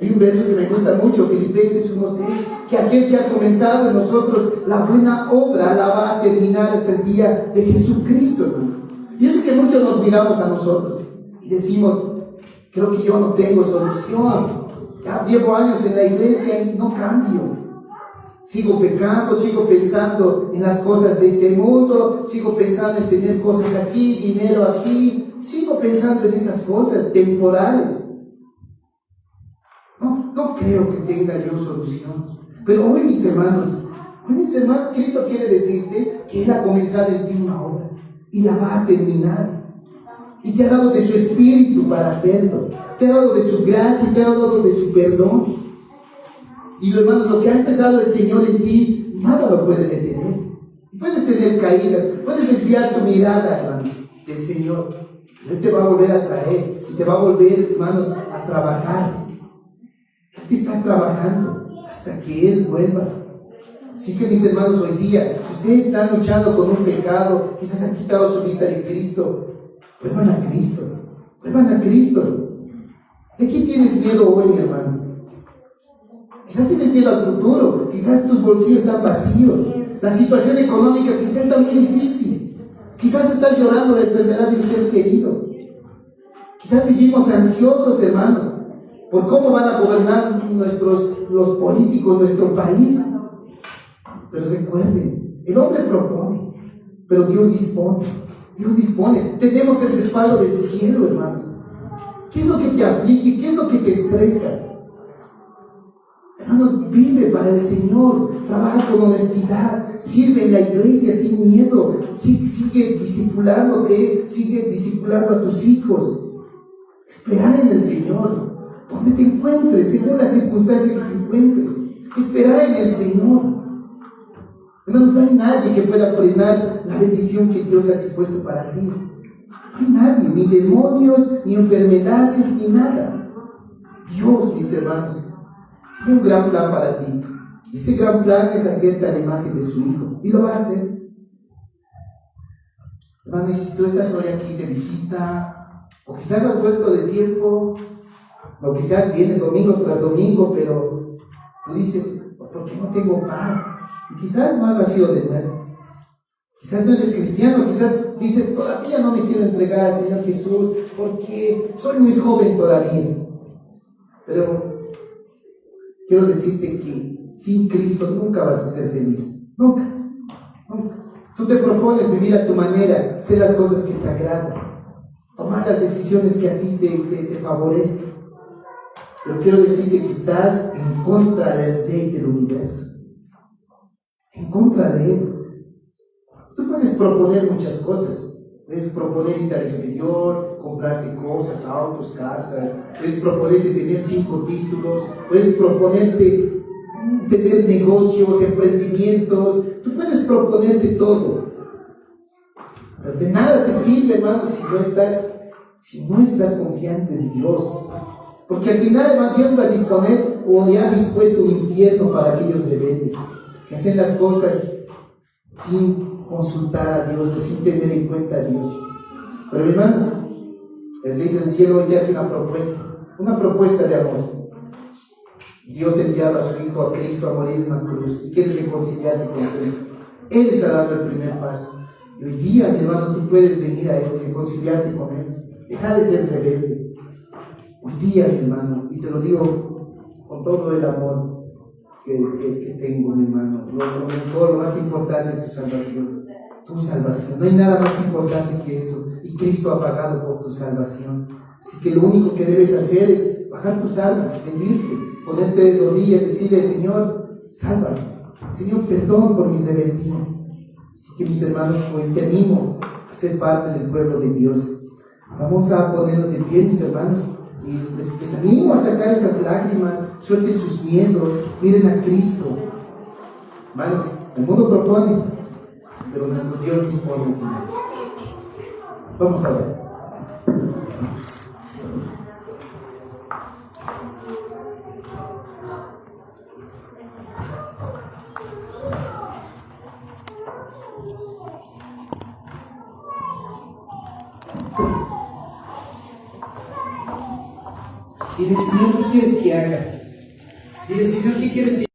Hay un verso que me gusta mucho, Filipenses 1:6, que aquel que ha comenzado en nosotros la buena obra la va a terminar hasta el día de Jesucristo, hermanos. Yo sé que muchos nos miramos a nosotros y decimos, creo que yo no tengo solución. Ya llevo años en la iglesia y no cambio. Sigo pecando, sigo pensando en las cosas de este mundo, sigo pensando en tener cosas aquí, dinero aquí, sigo pensando en esas cosas temporales. No creo que tenga yo solución. Pero hoy, mis hermanos, Cristo quiere decirte que Él ha comenzado en ti una obra y la va a terminar. Y te ha dado de su espíritu para hacerlo. Te ha dado de su gracia y te ha dado de su perdón. Y hermanos, lo que ha empezado el Señor en ti, nada lo puede detener. Puedes tener caídas, puedes desviar tu mirada, hermanos, del Señor. Él te va a volver a traer y te va a volver, hermanos, a trabajar. Él te está trabajando hasta que Él vuelva. Así que, mis hermanos, hoy día, si ustedes están luchando con un pecado, quizás han quitado su vista de Cristo, vuelvan a Cristo, vuelvan a Cristo. ¿De qué tienes miedo hoy, mi hermano? Quizás tienes miedo al futuro, quizás tus bolsillos están vacíos, la situación económica quizás está muy difícil, quizás estás llorando la enfermedad de un ser querido, quizás vivimos ansiosos, hermanos, por cómo van a gobernar los políticos nuestro país. Pero recuerden, el hombre propone, pero Dios dispone. Dios dispone. Tenemos el respaldo del cielo, hermanos. ¿Qué es lo que te aflige? ¿Qué es lo que te estresa? Hermanos, vive para el Señor, trabaja con honestidad, sirve en la iglesia sin miedo, sigue discipulándote, sigue discipulando a tus hijos. Esperar en el Señor, donde te encuentres, según las circunstancias que te encuentres. Esperar en el Señor. Hermanos, no hay nadie que pueda frenar la bendición que Dios ha dispuesto para ti. No hay nadie, ni demonios, ni enfermedades, ni nada. Dios, mis hermanos, tiene un gran plan para ti. Ese gran plan es hacerte a la imagen de su Hijo. Y lo va a hacer. Hermano, y si tú estás hoy aquí de visita, o quizás has vuelto de tiempo, o quizás vienes domingo tras domingo, pero tú dices, ¿por qué no tengo paz? Y quizás no has nacido de nuevo. Quizás no eres cristiano, quizás dices, todavía no me quiero entregar al Señor Jesús, porque soy muy joven todavía. Pero quiero decirte que sin Cristo nunca vas a ser feliz. Nunca, nunca. Tú te propones vivir a tu manera, hacer las cosas que te agradan, tomar las decisiones que a ti te favorecen. Pero quiero decirte que estás en contra del Rey del universo, en contra de Él. Tú puedes proponer muchas cosas. Puedes proponer irte al exterior, comprarte cosas, autos, casas. Puedes proponerte tener 5 títulos. Puedes proponerte tener negocios, emprendimientos. Tú puedes proponerte todo. Pero de nada te sirve, hermano, si no estás confiante en Dios. Porque al final, hermano, Dios va a disponer o ya ha dispuesto un infierno para aquellos rebeldes que hacen las cosas sin consultar a Dios o sin tener en cuenta a Dios. Pero hermanos, el Rey del Cielo hoy te hace una propuesta de amor. Dios enviaba a su Hijo, a Cristo, a morir en una cruz y quiere reconciliarse con Él. Él está dando el primer paso. Y hoy día, mi hermano, tú puedes venir a Él, reconciliarte con Él. Deja de ser rebelde. Hoy día, mi hermano, y te lo digo con todo el amor que tengo, mi hermano, lo más importante es tu salvación. Tu salvación. No hay nada más importante que eso. Y Cristo ha pagado por tu salvación. Así que lo único que debes hacer es bajar tus armas, rendirte, ponerte de rodillas, decirle, Señor, sálvame. Señor, perdón por mis rebeldías. Así que, mis hermanos, hoy te animo a ser parte del pueblo de Dios. Vamos a ponernos de pie, mis hermanos. Y les animo a sacar esas lágrimas, suelten sus miedos, miren a Cristo. Hermanos, el mundo propone, pero nuestro Dios dispone al final. Vamos a ver. Dile, Señor, ¿qué quieres que haga? Dile, Señor, ¿qué quieres que